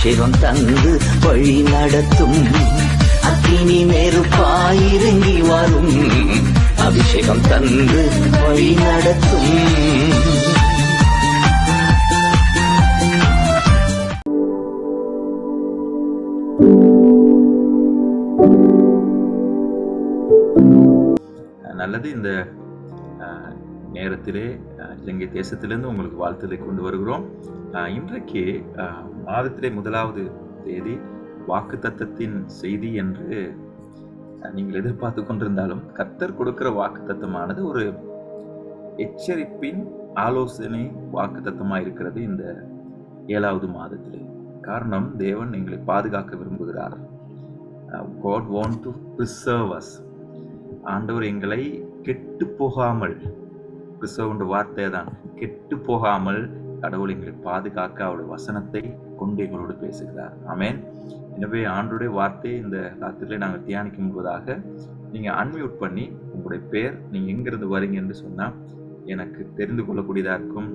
அபிஷேகம் தந்து வழி நடத்தும். அக்கினி நெருப்பாயிறங்கி வரும். அபிஷேகம் தந்து வழி நடத்தும். நல்லது. இந்த நேரத்திலே இலங்கை தேசத்திலிருந்து உங்களுக்கு வாழ்த்துதை கொண்டு வருகிறோம். இன்றைக்கு மாதத்திலே 1வது தேதி வாக்குத்தத்தத்தின் செய்தி என்று நீங்கள் எதிர்பார்த்து கொண்டிருந்தாலும், கர்த்தர் கொடுக்கிற வாக்குத்தத்தமானது ஒரு எச்சரிப்பின் ஆலோசனை வாக்குத்தத்தமாக இருக்கிறது இந்த 7வது மாதத்திலே. காரணம், தேவன் எங்களை பாதுகாக்க விரும்புகிறார். God want to preserve us. ஆண்டவர் எங்களை கெட்டு போகாமல், கிறிஸ்தவ வார்த்தை தான், கெட்டு போகாமல் கடவுள் எங்களை பாதுகாக்க அவருடைய வசனத்தை கொண்டு எங்களோடு பேசுகிறார். ஆமென். எனவே ஆண்டவருடைய வார்த்தையை இந்த ராத்திரியிலே நாங்கள் தியானிக்கும் என்பதாக நீங்கள் அன்மியூட் பண்ணி உங்களுடைய பேர், நீங்கள் எங்கிருந்து வரீங்க என்று சொன்னால் எனக்கு தெரிந்து கொள்ளக்கூடியதாக இருக்கும்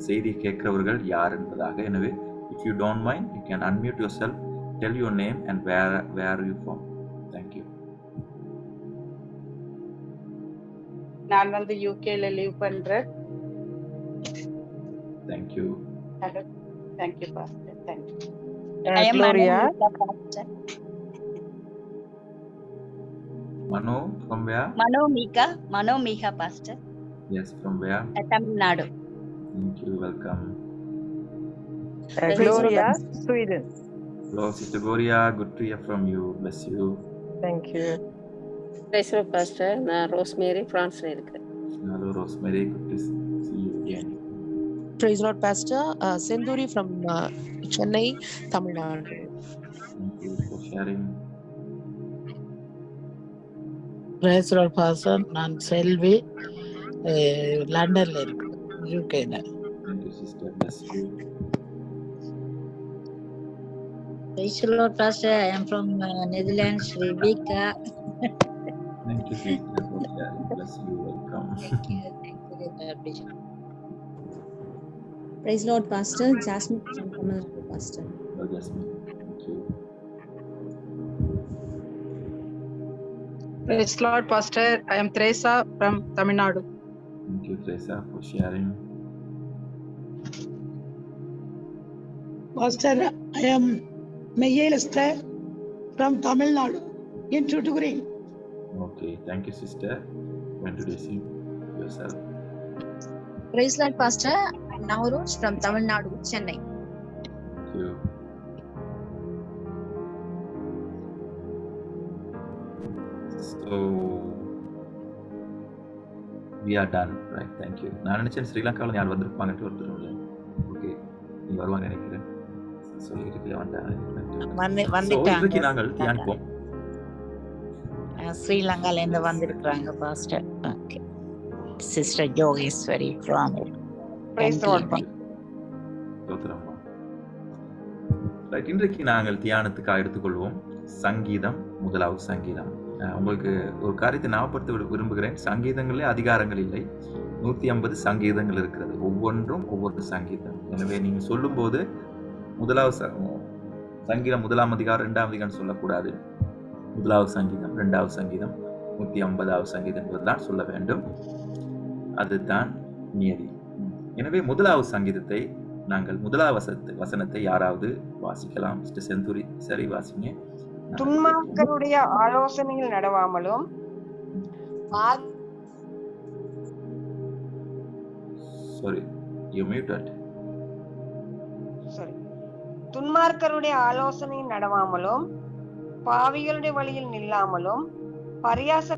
செய்தி கேட்கிறவர்கள் யார் என்பதாக. எனவே if you don't mind, you can unmute yourself, tell your name and where are you from. Thank you. நான் யூகேல லிவ் பண்றேன். Thank you. Thank you pastor. Thank you. I am Gloria. Mano from where? Manomika pastor. Yes, from where? Tamil Nadu. Thank you. Welcome. Gloria, Sweden. Hello, Sister Gloria. Good to hear from you. Bless you. Thank you. Praise the Lord, Pastor. நான் rosemary பிரான்ஸ்ல இருக்கேன். Hello, Rosemary. Good to see you again. Praise Lord, Pastor. Senduri from Chennai, Tamil Nadu. Thank you for sharing. Praise Lord, Pastor. நான் செல்வி, லண்டன்ல இருக்கு, யூகேல. Thank you, Sister. Bless you. Praise the Lord, Pastor. I am from Netherlands, Rebecca. Thank you, Sister, for sharing. Bless you. Welcome. Thank you, God bless you. Praise Lord, Pastor. Jasmine from Tamil Nadu, Pastor. Hello, Jasmine. Thank you. Praise Lord, Pastor. I am Teresa from Tamil Nadu. Thank you, Teresa, for sharing. Pastor, I am Mayel Esther from Tamil Nadu in Tuticorin. Okay, thank you, Sister. When did you see yourself? Praise Lord, Pastor. I'm Nauroj from Tamil Nadu, Chennai. Thank you. So we are done, right? Thank you. நான் நினைச்சேன் ஸ்ரீலங்காவில் யார் வந்திருப்பாங்கட்டு ஒருத்தர். Okay, நீ வருவாங்க நினைக்கிறேன். சொல்லியிருக்கல வந்துட்டாங்க. நாங்கள் தியானிப்போம். ஸ்ரீலங்கால இருந்து வந்திருக்கிறாங்க pastor. Okay, sister Yogeswari from Praise the Lord. Right, இன்றைக்கு நாங்கள் தியானத்துக்காக எடுத்துக்கொள்வோம் சங்கீதம், 1வது சங்கீதம். உங்களுக்கு ஒரு காரியத்தை ஞாபகப்படுத்த விரும்புகிறேன். சங்கீதங்களே அதிகாரங்கள் இல்லை, 150 சங்கீதங்கள் இருக்கிறது, ஒவ்வொன்றும் ஒவ்வொரு சங்கீதம். எனவே நீங்க சொல்லும் போது 1வது சங்கீதம் 1ஆம் அதிகாரம் 2ஆம் அதிகாரம் சொல்லக்கூடாது. 1வது சங்கீதம், 2வது சங்கீதம், 150வது சங்கீதம் என்பதுதான் சொல்ல வேண்டும். அதுதான் நியதி. எனவே 1வது சங்கீதத்தை நாங்கள் 1வது வசனத்தை யாராவது வாசிக்கலாம்? செந்தூரி, சரி வாசிங்க. துன்மார்க்கருடைய ஆலோசனையில் நடவாமலும் துன்மார்க்கருடைய ஆலோசனையில் நடவாமலும் பாவிகளுடைய வழியில் நில்லாமலும் பரியாச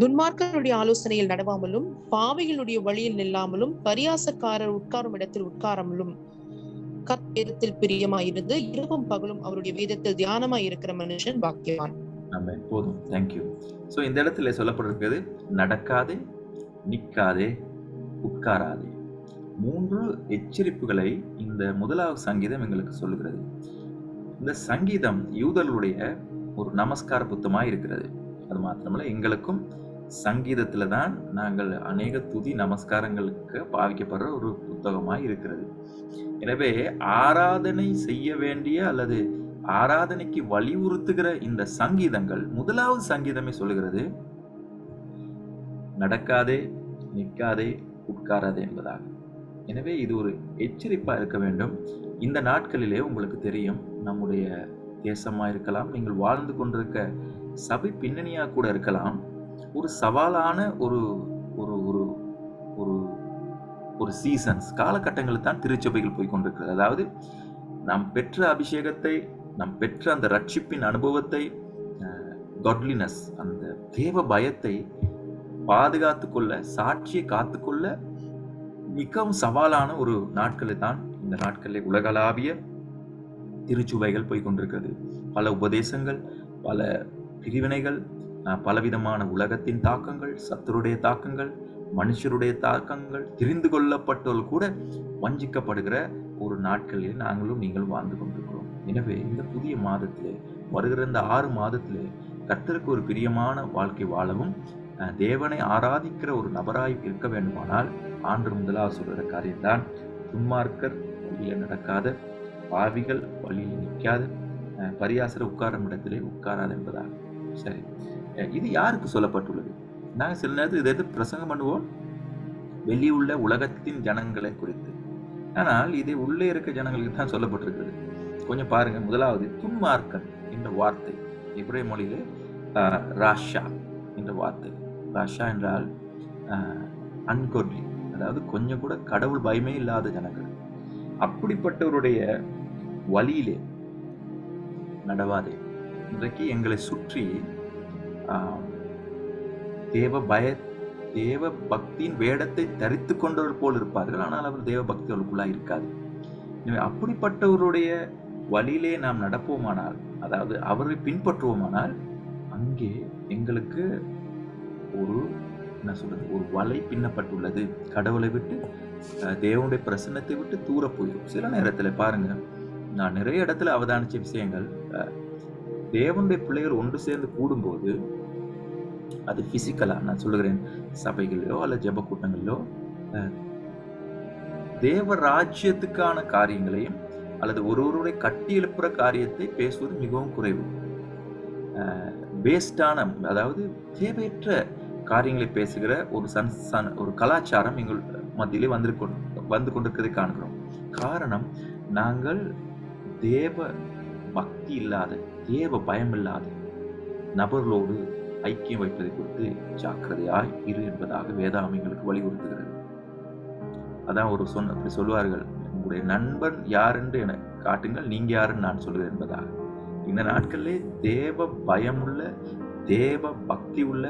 துன்மார்க்கருடைய ஆலோசனையில் நடவாமலும் பாவிகளுடைய வழியில் நில்லாமலும் பரியாசக்காரர் உட்காரும் இடத்தில் உட்காராமலும் கர்த்தரிடத்தில் பிரியமாயிருந்து இரவும் பகலும் அவருடைய வேதத்தில் தியானமாய் இருக்கிற மனுஷன் பாக்கியவான். போதும், தேங்க்யூ. ஸோ இந்த இடத்துல சொல்லப்பட்டிருக்கிறது நடக்காதே, நிற்காதே, உட்காராதே. 3 எச்சரிப்புகளை இந்த 1வது சங்கீதம் எங்களுக்கு சொல்லுகிறது. இந்த சங்கீதம் யூதர்களுடைய ஒரு நமஸ்கார புத்தமாய் இருக்கிறது. அது மாத்திரமல்ல, எங்களுக்கும் சங்கீதத்துல தான் நாங்கள் அநேக துதி நமஸ்காரங்களுக்கு பாவிக்கப்படுற ஒரு புத்தகமாய் இருக்கிறது. எனவே ஆராதனை செய்ய வேண்டிய அல்லது ஆராதனைக்கு வலியுறுத்துகிற இந்த சங்கீதங்கள், முதலாவது சங்கீதமே சொல்லுகிறது நடக்காதே, நிற்காதே, உட்காராதே என்பதாக. எனவே இது ஒரு எச்சரிப்பா இருக்க வேண்டும். இந்த நாட்களிலே உங்களுக்கு தெரியும், நம்முடைய தேசமா இருக்கலாம், நீங்கள் வாழ்ந்து கொண்டிருக்க சபை பின்னணியா கூட இருக்கலாம், ஒரு சவாலான ஒரு ஒரு ஒரு ஒரு ஒரு சீசன்ஸ் காலகட்டங்களில் தான் திருச்சபைகள் போய் கொண்டிருக்கிறது. அதாவது நாம் பெற்ற அபிஷேகத்தை, நாம் பெற்ற அந்த ரட்சிப்பின் அனுபவத்தை, காட்லினஸ், அந்த தேவ பயத்தை பாதுகாத்து கொள்ள, சாட்சியை காத்துக்கொள்ள மிகவும் சவாலான ஒரு நாட்களில் தான் இந்த நாட்களில் உலகளாவிய திருச்சுவைகள் போய் கொண்டிருக்கிறது. பல உபதேசங்கள், பல பிரிவினைகள், பலவிதமான உலகத்தின் தாக்கங்கள், சத்துருடைய தாக்கங்கள், மனுஷருடைய தாக்கங்கள், தெரிந்து கொள்ளப்பட்டவர்கள் கூட வஞ்சிக்கப்படுகிற ஒரு நாட்களில் நாங்களும் நீங்களும் வாழ்ந்து கொண்டிருக்கிறோம். எனவே இந்த புதிய மாதத்திலே, வருகிற இந்த 6 மாதத்திலே கர்த்தருக்கு ஒரு பிரியமான வாழ்க்கை வாழவும், தேவனை ஆராதிக்கிற ஒரு நபராய் இருக்க வேண்டுமானால் ஆண்டு முதலாவது சொல்கிற காரியம்தான், துன்மார்க்கர் வழியில் நடக்காத, பாவிகள் வழியில் நிற்காத, பரியாசர் உட்காரும் இடத்திலே உட்காராது என்பதாக. சரி, இது யாருக்கு சொல்லப்பட்டுள்ளது? நாங்கள் சில நேரத்தில் இதை எடுத்து பிரசங்கம் பண்ணுவோம், வெளியுள்ள உலகத்தின் ஜனங்களை குறித்து. ஆனால் இது உள்ளே இருக்க ஜனங்களுக்கு தான் சொல்லப்பட்டிருக்கிறது. கொஞ்சம் பாருங்க. முதலாவது, துன்மார்க்கன் என்ற வார்த்தை எபிரேய மொழியிலே ராஷா என்ற வார்த்தை. ராஷா என்றால் அன்கொட்லி, அதாவது கொஞ்சம் கூட கடவுள் பயமே இல்லாத ஜனங்கள். அப்படிப்பட்டவருடைய வழியிலே நடவாதே. இன்றைக்கு எங்களை சுற்றி தேவ பக்தியின் வேடத்தை தரித்து கொண்டவர் போல் இருப்பார்கள், ஆனால் அவர் தேவ பக்தி அவர்களுக்குள்ளா இருக்காது. எனவே அப்படிப்பட்டவருடைய வழியிலே நாம் நடப்போமானால், அதாவது அவரை பின்பற்றுவோமானால், அங்கே எங்களுக்கு ஒரு ஒரு வலை பின்னப்பட்டுள்ளது. கடவுளை விட்டு, தேவனுடைய பிரசன்னத்தை விட்டு தூர போயிடும். சில நேரத்தில் பாருங்க, நான் நிறைய இடத்துல அவதானிச்ச விஷயங்கள், தேவனுடைய பிள்ளைகள் ஒன்று சேர்ந்து கூடும்போது, அது பிசிக்கலா நான் சொல்லுகிறேன், சபைகளிலோ அல்ல ஜெப கூட்டங்களிலோ, தேவ ராஜ்யத்துக்கான காரியங்களையும் அல்லது ஒருவருடைய கட்டி எழுப்புற காரியத்தை பேசுவது மிகவும் குறைவு. வேஸ்டான, அதாவது தேவையற்ற காரியங்களை பேசுகிற ஒரு கலாச்சாரம் எங்கள் மத்தியிலே வந்து கொண்டிருக்கிறதை காண்கிறோம். காரணம், நாங்கள் தேவ பக்தி இல்லாத, தேவ பயம் இல்லாத நபர்களோடு ஐக்கியம் வைப்பதை குறித்து ஜாக்கிரதையாய் இரு என்பதாக வேதாகம் எங்களுக்கு வலியுறுத்துகிறது. அதான் ஒரு அப்படி சொல்வார்கள், உங்களுடைய நண்பன் யார் என்று என காட்டுங்கள், நீங்க யாருன்னு நான் சொல்கிறேன் என்பதாக. இந்த நாட்களிலே தேவ பயமுள்ள, தேவ பக்தி உள்ள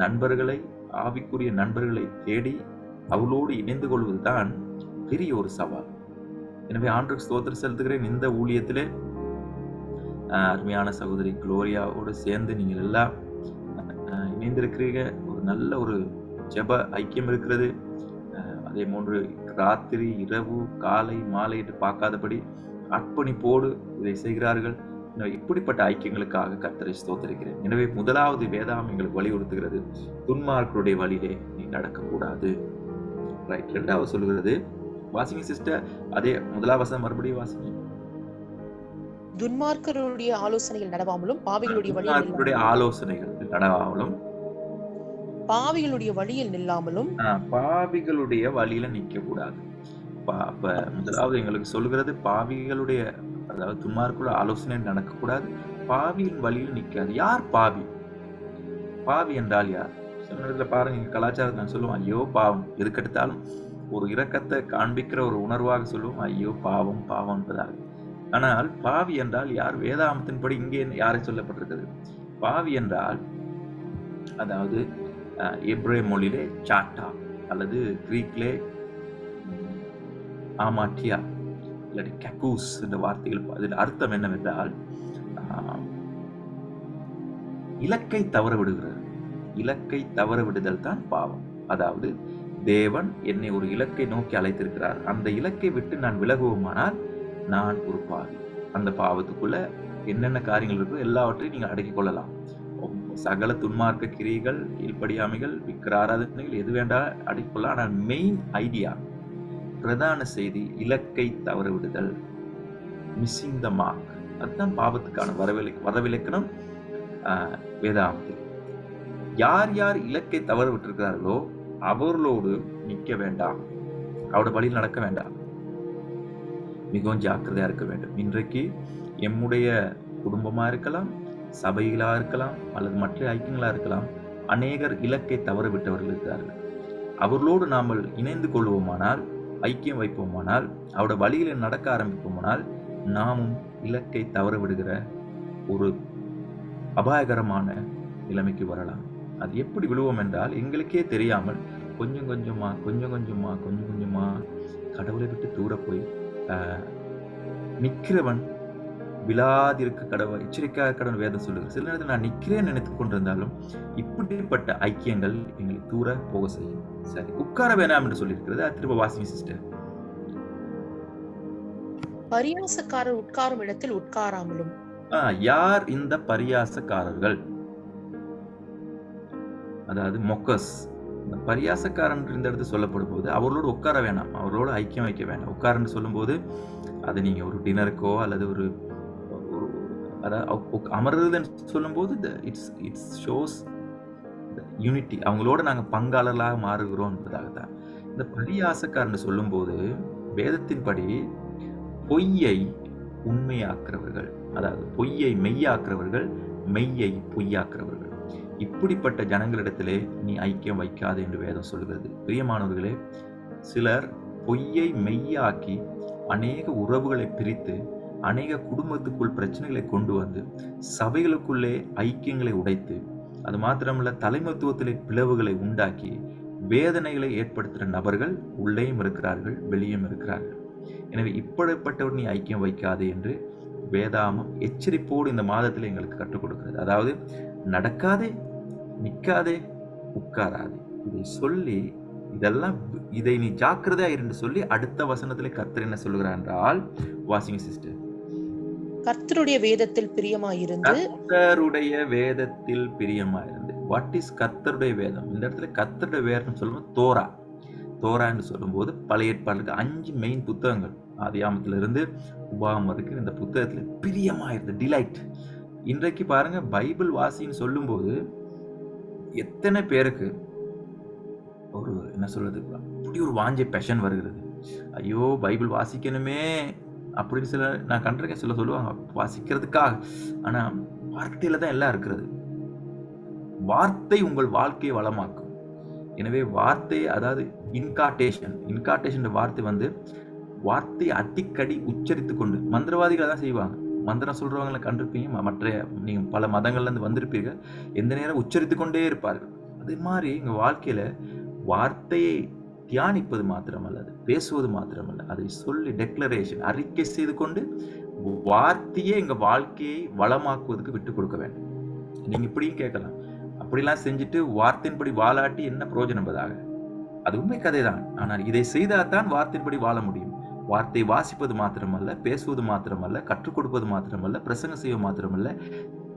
நண்பர்களை, ஆவிக்குரிய நண்பர்களை தேடி அவளோடு இணைந்து கொள்வதுதான் பெரிய ஒரு சவால். எனவே ஆண்டவருக்கு ஸ்தோத்திரம் செலுத்துகிறேன். இந்த ஊழியத்திலே அருமையான சகோதரி குளோரியாவோடு சேர்ந்து நீங்கள் எல்லாம் இணைந்திருக்கிறீங்க. ஒரு நல்ல ஒரு ஜெப ஐக்கியம் இருக்கிறது. அதே போன்று ராத்திரி, இரவு, காலை, மாலை என்று பார்க்காதபடி அர்ப்பணிப்போடு இதை செய்கிறார்கள். இப்படிப்பட்ட ஐக்கியங்களுக்காக கர்த்தரை ஸ்தோத்திரிக்கிறேன். எனவே முதலாவது வேதாகம் எங்களுக்கு வலியுறுத்துகிறது, துன்மார்க்கருடைய வழியிலே நீ நடக்கக்கூடாது. ரைட். இரண்டாவது சொல்லுகிறது, வாசிங்க சிஸ்டர், அதே முதலாவது வசனம் மறுபடியும் வாசிங்க. துன்மார்க்கருடைய ஆலோசனைகள் நடவாமலும், பாவிகளுடைய ஆலோசனைகள் நடவாமலும், பாவிகளுடைய வழியில் நில்லாமலும், பாவிகளுடைய வழியில நிக்க கூடாது. முதலாவது எங்களுக்கு சொல்லுகிறது, பாவிகளுடைய, அதாவது துன்மார்க்கருடைய ஆலோசனை நடக்கக்கூடாது, பாவியின் வழியில் நிக்காது. யார் பாவி? பாவி என்றால் யார்? சில நேரத்துல பாருங்க, கலாச்சாரத்தை நான் சொல்லுவோம், ஐயோ பாவம். எதுக்கெடுத்தாலும் ஒரு இரக்கத்தை காண்பிக்கிற ஒரு உணர்வாக சொல்லுவோம், ஐயோ பாவம் பாவம் என்பதாக. ஆனால் பாவி என்றால் யார்? வேதாகமத்தின்படி இங்கே யாரை சொல்லப்பட்டிருக்கிறது? பாவி என்றால், அதாவது எபிரேய மொழியிலே சாட்டா அல்லது கிரீக்லே ஆமாட்டியா இல்லாட்டி கக்கூஸ் என்ற வார்த்தைகள். அதில் அர்த்தம் என்னவென்றால், இலக்கை தவற விடுகிறது. இலக்கை தவற விடுதல் தான் பாவம். அதாவது தேவன் என்னை ஒரு இலக்கை நோக்கி அழைத்திருக்கிறார், அந்த இலக்கை விட்டு நான் விலகுவோமானால் நான் ஒரு பாவி. அந்த பாவத்துக்குள்ள என்னென்ன காரியங்கள் இருக்கோ எல்லாவற்றையும் நீங்கள் அடக்கிக் கொள்ளலாம். சகல துன்மார்க்க கிரிகள், கீழ்ப்படியாமைகள், விக்கிர ஆராதனைகள் எது வேண்டா அடிக்கொள்ள. ஆனால் மெயின் ஐடியா, பிரதான செய்தி, இலக்கை தவற விடுதல், மிஸ்ஸிங் த மார்க். அதுதான் பாவத்துக்கான வரவிலக்கணம் வேதாகமத்தில். யார் யார் இலக்கை தவற விட்டிருக்கிறார்களோ அவர்களோடு நிற்க வேண்டாம், அவரோட வழியில் நடக்க வேண்டாம். மிகவும் ஜாக்கிரதையா இருக்க வேண்டும். இன்றைக்கு எம்முடைய குடும்பமா இருக்கலாம், சபைகளா இருக்கலாம், அல்லது மற்ற ஐக்கியங்களா இருக்கலாம், அநேகர் இலக்கை தவற விட்டவர்கள் இருக்கிறார்கள். அவர்களோடு நாம் இணைந்து கொள்வோமானால், ஐக்கியம் வைப்போமானால், அவரோட வழியில் நடக்க ஆரம்பிப்போமானால், நாமும் இலக்கை தவற விடுகிற ஒரு அபாயகரமான நிலைமைக்கு வரலாம். அது எப்படி விழுவோம் என்றால், எங்களுக்கே தெரியாமல் கொஞ்சம் கொஞ்சமா கடவுளை விட்டு தூர போய் நிற்கிறவன் விழாதிருக்க கடவுள் எச்சரிக்கையாக கடவுள் வேதம் சொல்லுகிறது. சில நேரத்தில் நான் நிற்கிறேன் நினைத்து கொண்டிருந்தாலும் இப்படிப்பட்ட ஐக்கியங்கள் எங்களை தூர போக செய்யும். சரி, உட்கார வேணாம் என்று சொல்லியிருக்கிறது. திரும்ப வாசிங்க சிஸ்டர். பரியாசக்காரர் உட்காரும் இடத்தில் உட்காராமலும். யார் இந்த பரியாசக்காரர்கள்? அதாவது மொக்கஸ். பரியாசக்காரன் இந்த இடத்துல சொல்லப்படும் போது அவர்களோடு உட்கார வேணாம், அவர்களோடு ஐக்கியம் வைக்க வேண்டாம். உட்காரன்னு சொல்லும் போது அது நீங்க ஒரு டின்னருக்கோ அல்லது ஒரு அமர்றதுன்னு சொல்லும் போது இட்ஸ் ஷோஸ் யூனிட்டி. அவங்களோட நாங்க பங்காளர்களாக மாறுகிறோம் என்பதாகத்தான். இந்த பரியாசக்காரன் சொல்லும் போது வேதத்தின்படி பொய்யை உண்மையாக்குறவர்கள், அதாவது பொய்யை மெய்யாக்குறவர்கள், மெய்யை பொய்யாக்குறவர்கள், இப்படிப்பட்ட ஜனங்களிடத்திலே நீ ஐக்கியம் வைக்காது என்று வேதம் சொல்கிறது. பிரியமானவர்களே, சிலர் பொய்யை மெய்யாக்கி அநேக உறவுகளை பிரித்து, அநேக குடும்பத்துக்குள் பிரச்சனைகளை கொண்டு வந்து, சபைகளுக்குள்ளே ஐக்கியங்களை உடைத்து, அது மாத்திரமல்ல தலைமைத்துவத்திலே பிளவுகளை உண்டாக்கி வேதனைகளை ஏற்படுத்துகிற நபர்கள் உள்ளேயும் இருக்கிறார்கள், வெளியும் இருக்கிறார்கள். எனவே இப்படிப்பட்டவர் நீ ஐக்கியம் வைக்காது என்று வேதாமம் எச்சரிப்போடு இந்த மாதத்தில் எங்களுக்கு கற்றுக் கொடுக்கிறது. அதாவது நடக்காதே, நிற்காதே, உட்காராதே, இதை சொல்லி இதை நீ ஜாக்கிரதையா இருந்து சொல்லி அடுத்த வசனத்திலே கர்த்தர் என்ன சொல்லுகிறார் என்றால், வாசிங்க சிஸ்டர். கர்த்தருடைய வேதத்தில் பிரியமாயிருந்து. கர்த்தருடைய வேதத்தில் பிரியமாயிருந்து. வாட் இஸ் கர்த்தருடைய வேதம்? இந்த இடத்துல கர்த்தருடைய வேதம் சொல்லும்போது தோரா என்று சொல்லும் போது பழைய ஏற்பாடுக்கு 5 மெயின் புத்தகங்கள், ஆதியாகமத்திலிருந்து உபாகமம் வரைக்கும் இந்த புத்தகத்துல பிரியமாயிருந்து, டிலைட். இன்றைக்கு பாருங்க, பைபிள் வாசின்னு சொல்லும் போது எத்தனை பேருக்கு ஒரு என்ன சொல்றது, அப்படி ஒரு வாஞ்சை பேஷன் வருகிறது. ஐயோ பைபிள் வாசிக்கணுமே அப்படின்னு சில நான் கண்டிருக்கேன். சில சொல்லுவாங்க வாசிக்கிறதுக்காக. ஆனா வார்த்தையில தான் எல்லாம் இருக்கிறது. வார்த்தை உங்கள் வாழ்க்கையை வளமாக்கும். எனவே வார்த்தை, அதாவது இன்கார்டேஷன் வார்த்தை வார்த்தையை அடிக்கடி உச்சரித்து கொண்டு, மந்திரவாதிகளை தான் செய்வாங்க. மந்திரம் சொல்றவங்களை கண்டிருப்பீங்க, மற்ற நீங்க பல மதங்கள்ல இருந்து வந்திருப்பீர்கள். எந்த நேரம் உச்சரித்து கொண்டே இருப்பார்கள். அதே மாதிரி எங்க வாழ்க்கையில வார்த்தையை தியானிப்பது மாத்திரமல்ல, அது பேசுவது மாத்திரமல்ல, அதை சொல்லி டெக்ளரேஷன் அறிக்கை செய்து கொண்டு வார்த்தையே எங்க வாழ்க்கையை வளமாக்குவதற்கு விட்டு கொடுக்க வேண்டும். நீங்க இப்படியும் கேட்கலாம், அப்படிலாம் செஞ்சுட்டு வார்த்தையின்படி வாழாட்டி என்ன பிரயோஜனம் என்பதாக. அது உண்மை கதைதான். ஆனால் இதை செய்தால்தான் வார்த்தையின்படி வாழ முடியும். வார்த்தை வாசிப்பது மாத்திரமல்ல, பேசுவது மாத்திரமல்ல, கற்றுக் கொடுப்பது மாத்திரமல்ல, பிரசங்கம் செய்வது மாத்திரமல்ல,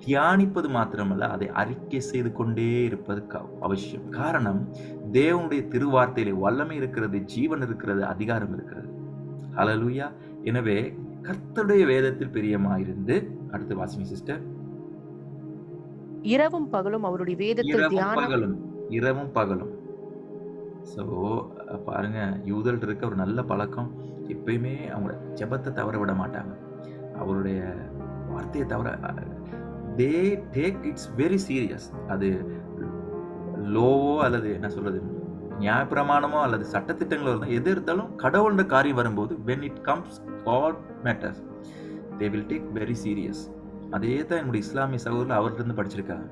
தியானிப்பது மாத்திரமல்ல, அதை அறிக்கை செய்து கொண்டே இருப்பது அவசியம். காரணம், தேவனுடைய திருவார்த்தையிலே வல்லமை இருக்கிறது, ஜீவன் இருக்கிறது, அதிகாரம் இருக்கிறது. ஹல்லேலூயா. எனவே கர்த்தருடைய வேதத்தில் பிரியமாயிருந்து. அடுத்து வாசிங்க சிஸ்டர். இரவும் பகலும் அவருடைய வேதத்தில் இரவும் பகலும். ஸோ பாருங்க, யூதர்கள் இருக்க ஒரு நல்ல பழக்கம், எப்பயுமே அவங்க ஜெபத்தை தவற விட மாட்டாங்க. அவருடைய வார்த்தையை தவற, they take it's very serious. அது லோவோ அல்லது என்ன சொல்றது, நியாயப்பிரமாணமோ அல்லது சட்டத்திட்டங்களோ இருந்தால், எது இருந்தாலும் கடவுளோட காரியம் வரும்போது when it comes God matters, they will take very serious. அதே தான் என்னுடைய இஸ்லாமிய சகோதரர் அவர்கிட்ட படிச்சிருக்காங்க.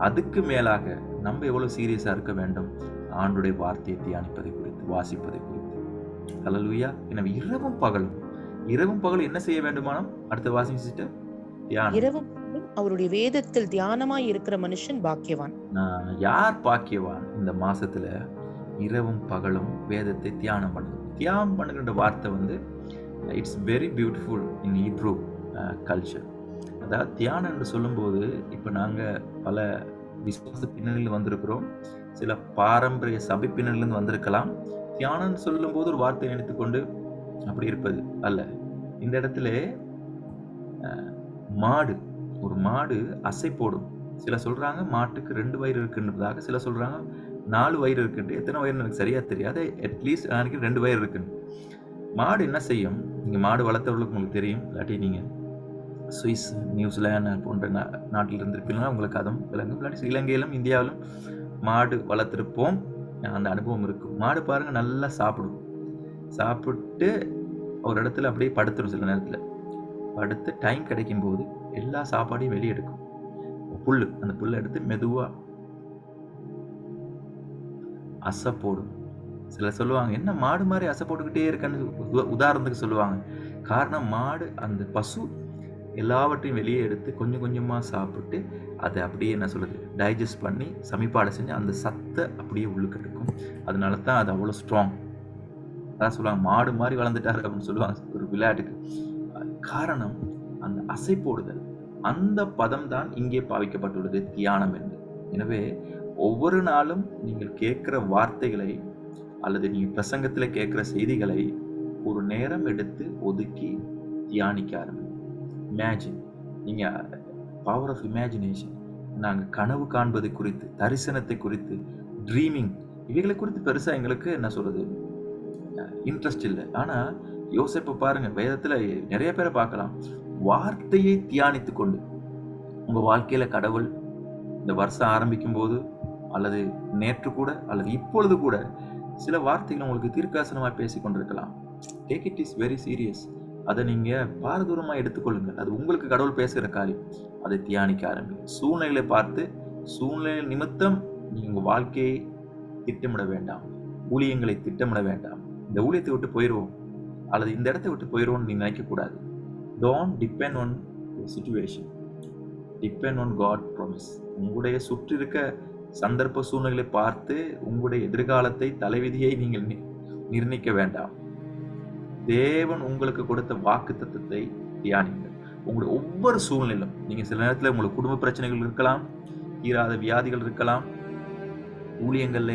அதுக்கு மேலாக நம்ம எவ்வளவு சீரியஸா இருக்க வேண்டும் ஆண்டுடைய வார்த்தையை தியானிப்பதை குறித்து, வாசிப்பதை குறித்து. ஹல்லேலூயா. எனவே இரவும் பகலும் என்ன செய்ய வேண்டுமானம்? அடுத்த வாசிங்க சிஸ்டர். தியானம். இரவும் அவருடைய வேதத்தில் தியானமாய் இருக்கிற மனுஷன் பாக்கியவான். யார் பாக்கியவான்? இந்த மாசத்துல இரவும் பகலும் வேதத்தை தியானம் பண்ணுகின்ற வார்த்தை it's very beautiful in Hebrew culture. அதாவது தியானம் என்று சொல்லும்போது இப்போ நாங்கள் பல விசுவாச பின்னணியில் வந்திருக்கிறோம், சில பாரம்பரிய சபை பின்னணியிலிருந்து வந்திருக்கலாம். தியானம் சொல்லும்போது ஒரு வார்த்தை நினைத்துக்கொண்டு அப்படி இருப்பது அல்ல. இந்த இடத்துல மாடு, ஒரு மாடு அசை போடும். சில சொல்றாங்க மாட்டுக்கு 2 வயிறு இருக்குன்றதாக, சில சொல்றாங்க 4 வயிறு இருக்குன்னு. எத்தனை வயிறு எனக்கு சரியா தெரியாது, அட்லீஸ்ட் எனக்கு 2 வயிறு இருக்குன்னு. மாடு என்ன செய்யும்? நீங்க மாடு வளர்த்தவர்களுக்கு உங்களுக்கு தெரியும், இல்லாட்டி நீங்க சுவிஸ், நியூசிலாந்து போன்ற நாட்டில் இருந்திருப்பீங்கன்னா உங்களுக்கு அதுவும் விளங்கும். இல்லாட்டி இலங்கையிலும் இந்தியாவிலும் மாடு வளர்த்துருப்போம், அந்த அனுபவம் இருக்கும். மாடு பாருங்க நல்லா சாப்பிடும், சாப்பிட்டு ஒரு இடத்துல அப்படியே படுத்துடும். சில நேரத்தில் படுத்து டைம் கிடைக்கும் போது எல்லா சாப்பாடையும் வெளியே எடுக்கும். புல், அந்த புல்லை எடுத்து மெதுவா அசை போடும். சிலர் சொல்லுவாங்க, என்ன மாடு மாதிரி அசை போட்டுக்கிட்டே இருக்கன்னு உதாரணத்துக்கு சொல்லுவாங்க. காரணம், மாடு அந்த பசு எல்லாவற்றையும் வெளியே எடுத்து கொஞ்சம் கொஞ்சமா சாப்பிட்டு அதை அப்படியே என்ன சொல்றது டைஜஸ்ட் பண்ணி சமிப்பாடை செஞ்சு அந்த சத்தை அப்படியே உள்ளுக்கு எடுக்கும். அதனால தான் அது அவ்வளோ ஸ்ட்ராங். அதான் சொல்லுவாங்க மாடு மாதிரி வளர்ந்துட்டாரு அப்படின்னு சொல்லுவாங்க ஒரு விளையாட்டுக்கு. காரணம் அந்த அசை போடுதல், அந்த பதம் தான் இங்கே பாவிக்கப்பட்டுள்ளது தியானம் என்று. எனவே ஒவ்வொரு நாளும் நீங்கள் கேட்கிற வார்த்தைகளை அல்லது நீங்க பிரசங்கத்துல கேட்கிற செய்திகளை ஒரு நேரம் எடுத்து ஒதுக்கி தியானிக்க ஆரம்பிங்க. இமேஜின், நீங்க பவர் ஆஃப் இமேஜினேஷன். நாங்கள் கனவு காண்பது குறித்து, தரிசனத்தை குறித்து, ட்ரீமிங், இவைகளை குறித்து பெருசா எங்களுக்கு என்ன சொல்றது இன்ட்ரெஸ்ட் இல்லை. ஆனா யோசேப்பை பாருங்க, வேதத்துல நிறைய பேரை பார்க்கலாம், வார்த்தையை தியானித்து கொண்டு உங்க வாழ்க்கையில கடவுள் இந்த வருஷம் ஆரம்பிக்கும் போது அல்லது நேற்று கூட அல்லது இப்பொழுது கூட சில வார்த்தைகள் உங்களுக்கு தீர்க்காசனமாக பேசி கொண்டிருக்கலாம். Take it is very serious. அதை நீங்க பாரதூரமா எடுத்துக்கொள்ளுங்கள். அது உங்களுக்கு கடவுள் பேசுகிற காரியம். அதை தியானிக்க ஆரம்பிங்க. சூழ்நிலையை பார்த்து சூழ்நிலை நிமித்தம் நீங்க உங்க வாழ்க்கையை திட்டமிட வேண்டாம், ஊழியங்களை திட்டமிட வேண்டாம். இந்த ஊழியத்தை விட்டு போயிடுவோம் அல்லது இந்த இடத்தை விட்டு போயிடுவோம்னு நீங்க நினைக்க கூடாது. Don't depend on situation, depend on God promise. உங்களுடைய சுற்றி இருக்க சந்தர்ப்ப சூழ்நிலை பார்த்து உங்களுடைய எதிர்காலத்தை தலைவிதியை நீங்கள் நிர்ணயிக்க வேண்டாம். தேவன் உங்களுக்கு கொடுத்த வாக்கு தத்தத்தை தியானிங்கள். உங்களுடைய ஒவ்வொரு சூழ்நிலையிலும் நீங்க சில நேரத்தில் உங்களுக்கு குடும்ப பிரச்சனைகள் இருக்கலாம், தீராத வியாதிகள் இருக்கலாம், ஊழியங்கள்ல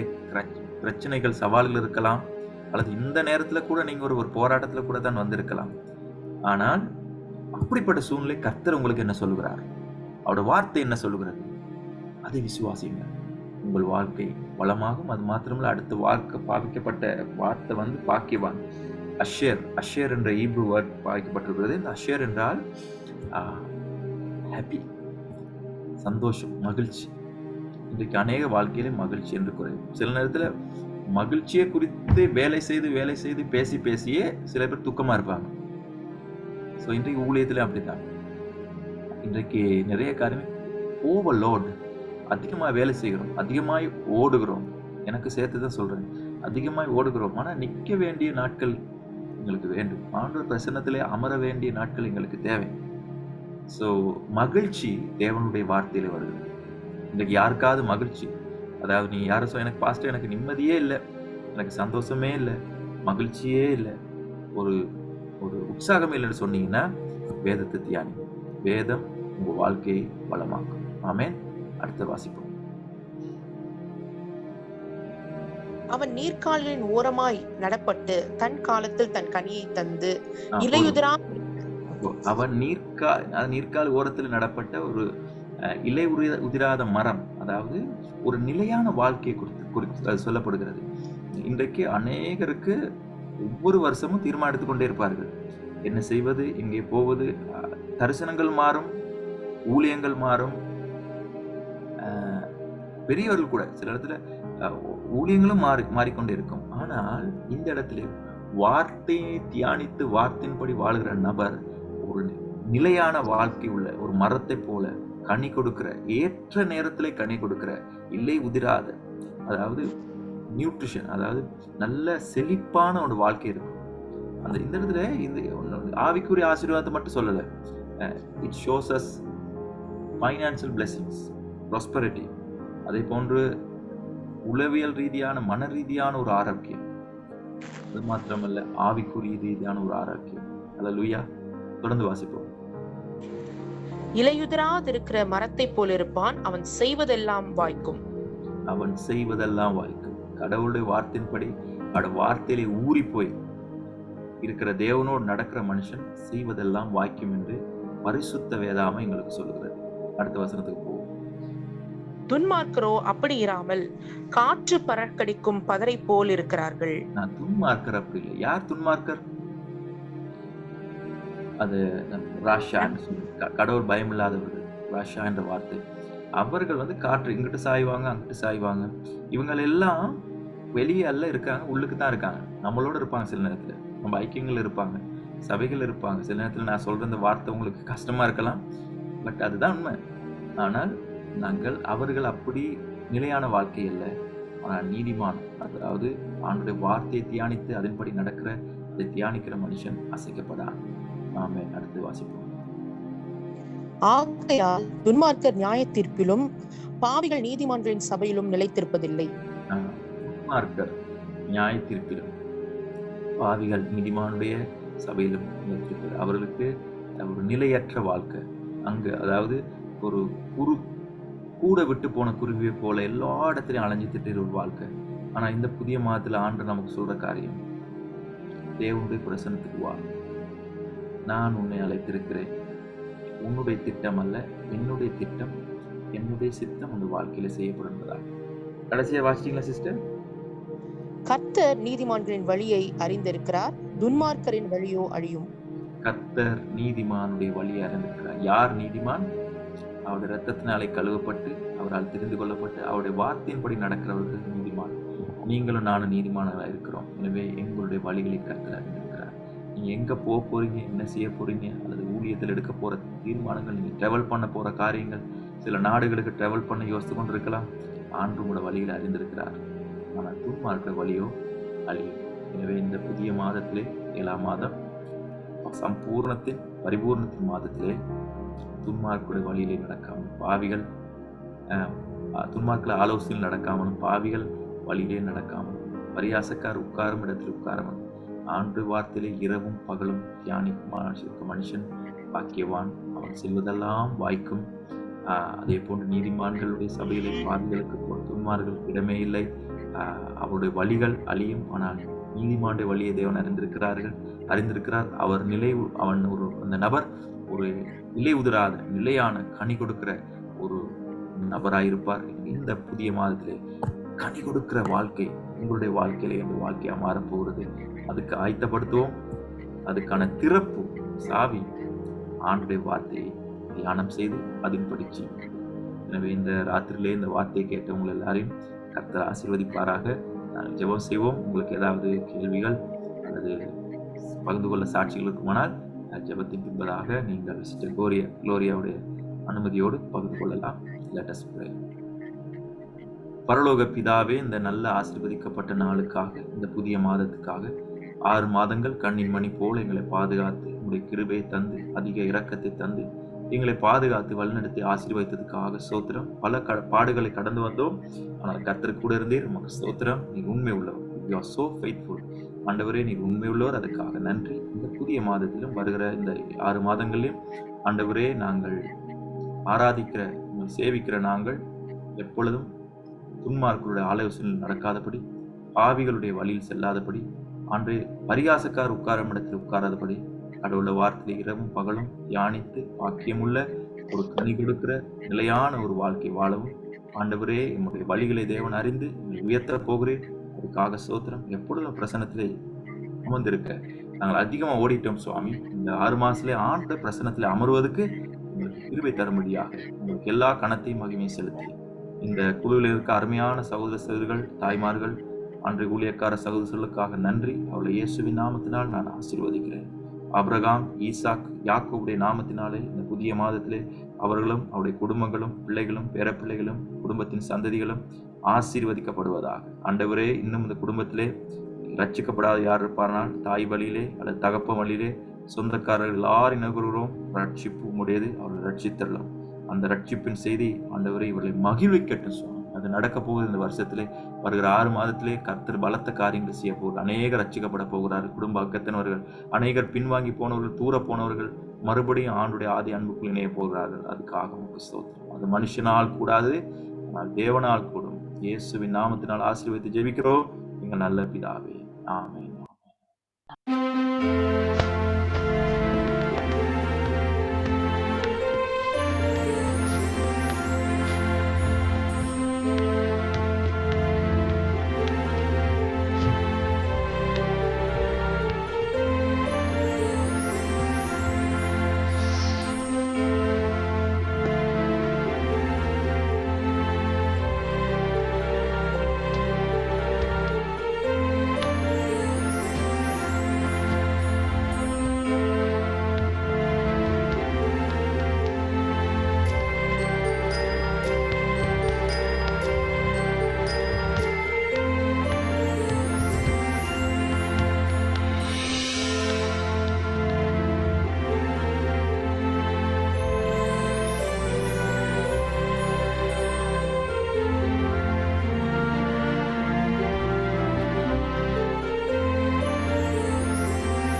பிரச்சனைகள் சவால்கள் இருக்கலாம், அல்லது இந்த நேரத்துல கூட நீங்க ஒரு போராட்டத்துல கூட தான் வந்திருக்கலாம். ஆனால் அப்படிப்பட்ட சூழ்நிலை கர்த்தர் உங்களுக்கு என்ன சொல்லுகிறார், அவருடைய வார்த்தை என்ன சொல்லுகிறது, அதை விசுவாசிங்க. உங்கள் வாழ்க்கை வளமாகும். அது மாத்திரமல்ல, அடுத்த வாக்கு பாவிக்கப்பட்ட வார்த்தை பாக்கியவான். அஷேர், அஷேர் என்ற ஈப்ரு வேர்ட் பாவிக்கப்பட்டிருக்கிறது. இந்த அஷேர் என்றால் ஹாப்பி, சந்தோஷம், மகிழ்ச்சி. இன்றைக்கு அநேக வாழ்க்கையிலே மகிழ்ச்சி என்று குறையும். சில நேரத்தில் மகிழ்ச்சியை குறித்து வேலை செய்து பேசியே சில பேர் துக்கமா இருப்பாங்க. ஸோ இன்றைக்கு ஊழியத்தில் அப்படித்தான். இன்றைக்கு நிறைய காரியங்கள் ஓவர்லோட், அதிகமாக வேலை செய்கிறோம், அதிகமாய் ஓடுகிறோம். எனக்கு சேர்த்து தான் சொல்றேன், அதிகமாய் ஓடுகிறோம். ஆனால் நிற்க வேண்டிய நாட்கள் எங்களுக்கு வேண்டும். ஆண்டவர் பிரசன்னத்திலே அமர வேண்டிய நாட்கள் எங்களுக்கு தேவை. ஸோ மகிழ்ச்சி தேவனுடைய வார்த்தையில வருது. இன்றைக்கு யாருக்காவது மகிழ்ச்சி, அதாவது நீ யாரும் சொல்ல எனக்கு பாஸ்டர் எனக்கு நிம்மதியே இல்லை, எனக்கு சந்தோஷமே இல்லை, மகிழ்ச்சியே இல்லை, ஒரு ஒரு உற்சாகமே இல்லைன்னு சொன்னீங்கன்னா வேதத்தை தியானி. வேதம் உங்க வாழ்க்கையை வளமாக்கும். ஆமென். அடுத்த வாசிப்போம். அவன் நீர்க்காலின் ஓரமாய் நடப்பட்டு தன் காலத்தில் தன் கனியை தந்து இலையுதிரா. அவன் நீர்க்கால் ஓரத்தில் நடப்பட்ட ஒரு இலை உதிராத மரம், அதாவது ஒரு நிலையான வாழ்க்கையை குறித்து சொல்லப்படுகிறது. இன்றைக்கு அநேகருக்கு ஒவ்வொரு வருஷமும் தீர்மானம் எடுத்துக்கொண்டே இருப்பார்கள், என்ன செய்வது, எங்கே போவது. தரிசனங்கள் மாறும், ஊழியங்கள் மாறும், பெரியவர்கள் கூட சில இடத்துல ஊழியங்களும் மாறிக்கொண்டே இருக்கும். ஆனால் இந்த இடத்துல வார்த்தையை தியானித்து வார்த்தையின்படி வாழ்கிற நபர் ஒரு நிலையான வாழ்க்கை உள்ள ஒரு மரத்தை போல கனி கொடுக்கிற, ஏற்ற நேரத்திலே கனி கொடுக்கிற, இல்லை உதிராத, அதாவது நியூட்ரிஷன், அதாவது நல்ல செழிப்பான ஒரு வாழ்க்கை இருக்கும். அந்த இந்த இடத்துல இந்த ஆவிக்குரிய ஆசீர்வாதத்தை மட்டும் சொல்லலை, it shows us financial blessings, prosperity. அதே போன்று உளவியல் ரீதியான மன ரீதியான ஒரு ஆரோக்கியம், அது மாத்திரமல்ல ஆவிக்குரிய ரீதியான ஒரு ஆரோக்கியம். அல்லேலூயா. தொடர்ந்து வாசிப்போம். இலையுதிராதிருக்கிற மரத்தை போல் இருப்பான், அவன் செய்வதெல்லாம் வாய்க்கும். அவன் செய்வதெல்லாம் வாய்க்கும். கடவுளுடைய வார்த்தையின்படி அவருடைய வார்த்தையிலே ஊறி போய் இருக்கிற தேவனோடு நடக்கிற மனுஷன் செய்வதெல்லாம் வாய்க்கும் என்று பரிசுத்த வேதாமம் எங்களுக்கு சொல்லுகிறது. அடுத்த வசனத்துக்கு போவோம். துன்மார்க்கரோ அப்படி இராமல் காற்று பறக்கடிக்கும் பதரை போல் இருக்கிறார்கள். நான் துன்மார்க்கர் அப்படி இல்லை. யார் துன்மார்க்கர்? அது ராஷா, கடவுள் பயம் இல்லாதவர்கள், ராஷா என்ற வார்த்தை. அவர்கள் காற்று இங்கிட்டு சாய்வாங்க, அங்கிட்டு சாய்வாங்க. இவங்க எல்லாம் வெளியே அல்ல இருக்காங்க, உள்ளுக்கு தான் இருக்காங்க. நம்மளோட இருப்பாங்க, சில நேரத்துல நம்ம ஐக்கியங்கள் இருப்பாங்க, சபைகள் இருப்பாங்க. சில நேரத்துல நான் சொல்ற இந்த வார்த்தை உங்களுக்கு கஷ்டமா இருக்கலாம், பட் அதுதான் உண்மை. ஆனால் அவர்கள் அப்படி நிலையான வாழ்க்கை அல்ல. ஆனால் நீதிமான், அதாவது ஆண்டுடைய வார்த்தையை தியானித்து அதன்படி நடக்கிற, அதை தியானிக்கிற மனுஷன் அசைக்கப்படான். நாம அடுத்து வாசிப்போம். ஆகையால் துன்மார்க்கர் நியாய தீர்ப்பிலும் பாவிகள் நீதிமான்களின் சபையிலும் நிலைத்திருப்பதில்லை. துன்மார்க்கர் நியாய தீர்ப்பிலும் பாவிகள் நீதிமானுடைய சபையிலும் நிலைத்திருப்பது. அவர்களுக்கு ஒரு நிலையற்ற வாழ்க்கை அங்கு, அதாவது ஒரு கூட விட்டு போன குருவியை போல எல்லா இடத்துலையும் அலைஞ்சு திட்டுற ஒரு வாழ்க்கை. ஆனா இந்த புதிய மாதத்துல ஆண்டு நமக்கு சொல்ற காரியம், தேவனுடைய பிரசன்னத்துக்கு வா, நான் உன்னை அழைத்திருக்கிறேன். உன்னுடைய திட்டம் அல்ல, என்னுடைய திட்டம், என்னுடைய சித்தம் உங்க வாழ்க்கையில செய்யப்படுவதா. கடைசியா வாசிட்டீங்களா சிஸ்டர்? கர்த்தர் நீதிமான்களின் வழியை அறிந்திருக்கிறார், துன்மார்க்கரின் வழியோ அழியும். கர்த்தர் நீதிமானுடைய வழியை அறிந்திருக்கிறார். யார் நீதிமான்? அவருடைய இரத்தத்தினாலே கழுவப்பட்டு, அவரால் தெரிந்து கொள்ளப்பட்டு, அவருடைய வார்த்தையின்படி நடக்கிறவர்கள் நீதிமான். நீங்களும் நானும் நீதிமானவராக இருக்கிறோம். எனவே எங்களுடைய வழிகளை கர்த்தர் அறிந்திருக்கிறார். நீங்க எங்க போக போறீங்க, என்ன செய்ய போறீங்க, அல்லது ஊழியத்தில் எடுக்க போற தீர்மானங்கள், நீங்க டிராவல் பண்ண போற காரியங்கள், சில நாடுகளுக்கு டிராவல் பண்ண யோசித்து கொண்டிருக்கலாம். ஆண்டு உங்களோட வழிகளை அறிந்திருக்கிறார். ஆனால் துன்மார்க்கிற வழியோ அழியும். எனவே இந்த புதிய மாதத்திலே, 7ஆம் மாதம், சம்பூர்ணத்தின் பரிபூர்ணத்தின் மாதத்திலே துன்மார்க்குடைய வழியிலே நடக்காமல், பாவிகள் துன்மார்க்கிற ஆலோசனையில் நடக்காமலும், பாவிகள் வழியிலே நடக்காமலும், பரியாசக்கார் உட்காரும் இடத்தில் உட்காரவன், ஆண்டு வார்த்தையிலே இரவும் பகலும் தியானிக்கும் மனுஷன் பாக்கியவான், அவன் செல்வதெல்லாம் வாய்க்கும். அதே போன்று நீதிமான்களுடைய சபையிலே பாவிகளுக்கு துன்மார்கள் இடமே இல்லை. அவருடைய வழிகள் அழியும். ஆனால் நீதிமானுடைய வழியை தேவன் அறிந்திருக்கிறார். அந்த நபர் ஒரு நிலை உதிராத நிலையான கனி கொடுக்கிற ஒரு நபராயிருப்பார். இந்த புதிய மாதத்திலே கனி கொடுக்கிற வாழ்க்கை உங்களுடைய வாழ்க்கையில என்ற வாழ்க்கையா மாறப்போகிறது. அதுக்கு ஆயத்தப்படுத்துவோம். அதுக்கான திறப்பு சாவி ஆண்டுடைய வார்த்தையை தியானம் செய்து அதன்படி செய்யும். எனவே இந்த ராத்திரியிலே இந்த வார்த்தையை கேட்டவங்க எல்லாரையும் கர்த்தர் ஆசீர்வதிப்பாராக. ஜெபம் செய்வோம். உங்களுக்கு ஏதாவது கேள்விகள் அல்லது பகிர்ந்து கொள்ள சாட்சிகள் இருக்குமானால் ஜெபத்தின் பின்பதாக நீங்கள் சிஸ்டர் குளோரியாவுடைய அனுமதியோடு பகிர்ந்து கொள்ளலாம். Let us pray. பரலோக பிதாவே, இந்த நல்ல ஆசீர்வதிக்கப்பட்ட நாளுக்காக, இந்த புதிய மாதத்துக்காக, 6 மாதங்கள் கண்ணின் மணி போல எங்களை பாதுகாத்து, உங்களுடைய கிருபையை தந்து, அதிக இரக்கத்தை தந்து, எங்களை பாதுகாத்து வழிநடத்தி ஆசீர்வதித்ததுக்காக ஸ்தோத்திரம். பல பாடுகளை கடந்து வந்தோம், ஆனால் கர்த்தர் கூட இருந்தீர். உமக்கு ஸ்தோத்திரம். நீர் உண்மை உள்ளவர். You are so faithful. ஆண்டவரே, நீர் உண்மை உள்ளவர். அதுக்காக நன்றி. இந்த புதிய மாதத்திலும் வருகிற இந்த 6 மாதங்களிலும் ஆண்டவரே, நாங்கள் ஆராதிக்கிற, உங்களை சேவிக்கிற நாங்கள் எப்பொழுதும் துன்மார்க்கருடைய ஆலோசனையில் நடக்காதபடி, பாவிகளுடைய வழியில் செல்லாதபடி, ஆண்டே பரியாசக்கார் உட்காரும் இடத்தில் உட்காராதபடி, கடவுள வார்த்தையை இரவும் பகலும் தியானித்து பாக்கியமுள்ள ஒரு கனி கொடுக்கிற நிலையான ஒரு வாழ்க்கை வாழவும் ஆண்டவரே, என்னுடைய வழிகளை தேவன் அறிந்து உயர்த்த போகிறேன். அதுக்காக ஸ்தோத்திரம். எப்பொழுதும் பிரசன்னத்திலே அமர்ந்திருக்க நாங்கள் அதிகமாக ஓடிட்டோம் சுவாமி. இந்த 6 மாசத்திலே ஆண்ட பிரசன்னத்திலே அமர்வதற்கு உங்களுக்கு கிருபை தரும்படியாக உங்களுக்கு எல்லா கணத்தையும் மகிமையை செலுத்தி, இந்த குழுவில் இருக்க அருமையான சகோதரர்கள், தாய்மார்கள், அன்றைய ஊழியக்கார சகோதரர்களுக்காக நன்றி. அவளை இயேசுவின் நாமத்தினால் நான் ஆசீர்வதிக்கிறேன். ஆபிரகாம், ஈசாக், யாக்கோபுடைய நாமத்தினாலே இந்த புதிய மாதத்திலே அவர்களும் அவருடைய குடும்பங்களும் பிள்ளைகளும் பேரப்பிள்ளைகளும் குடும்பத்தின் சந்ததிகளும் ஆசீர்வதிக்கப்படுவதாக. ஆண்டவரே, இன்னும் இந்த குடும்பத்திலே ரட்சிக்கப்படாத யார் இருப்பார்னால் தாய் வழியிலே அல்லது தகப்ப வழியிலே சொந்தக்காரர்கள் எல்லாரும் இணைகிறோம். ரட்சிப்பு உடையது, அவர்கள் ரட்சித்தரலாம். அந்த ரட்சிப்பின் செய்தி ஆண்டவரை இவர்களை மகிழ்விக்கட்டும் சுவாமி, அது நடக்க போகுது. இந்த வருஷத்திலே வருகிற 6 மாதத்திலே கர்த்தர் பலத்த காரியங்களை செய்ய போகிறார். அநேகர் ரட்சிக்கப்பட போகிறார்கள். குடும்ப அக்கத்தினவர்கள், அநேகர் பின்வாங்கி போனவர்கள், தூர போனவர்கள் மறுபடியும் ஆண்டுடைய ஆதி அன்புக்குள் இணைய போகிறார்கள். அதுக்காக உங்களுக்கு ஸ்தோத்திரம். அது மனுஷனால் கூடாது, ஆனால் தேவனால் கூடும். இயேசுவின் நாமத்தினால் ஆசீர்வதித்து ஜெபிக்கிறோம் எங்கள் நல்ல பிதாவே. ஆமென்.